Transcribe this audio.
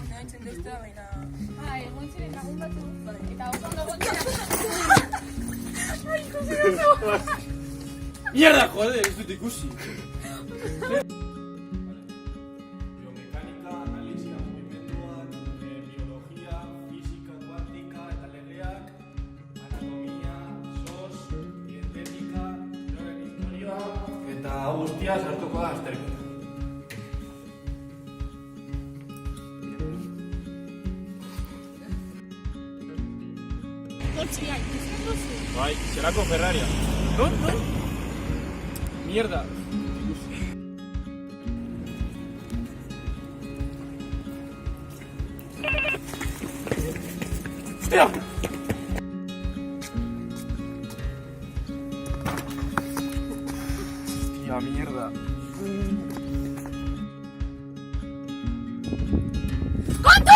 Neoitzen duzte da baina... Egon ziren lagun batzu. Eta oso ondo Mierda, joder, ez dut ikusi. Biomekanika, analisia, mugimenduak, biologia, fisika, kuantika eta legeak, anatomia, sos, dietetika, loren historia, eta hau guztia sartuko da azterketa. Kotxia, ikusten duzu. Bai, zelako Ferraria. Non? Mierda. Hostia! Hostia, mierda. ¡Conto!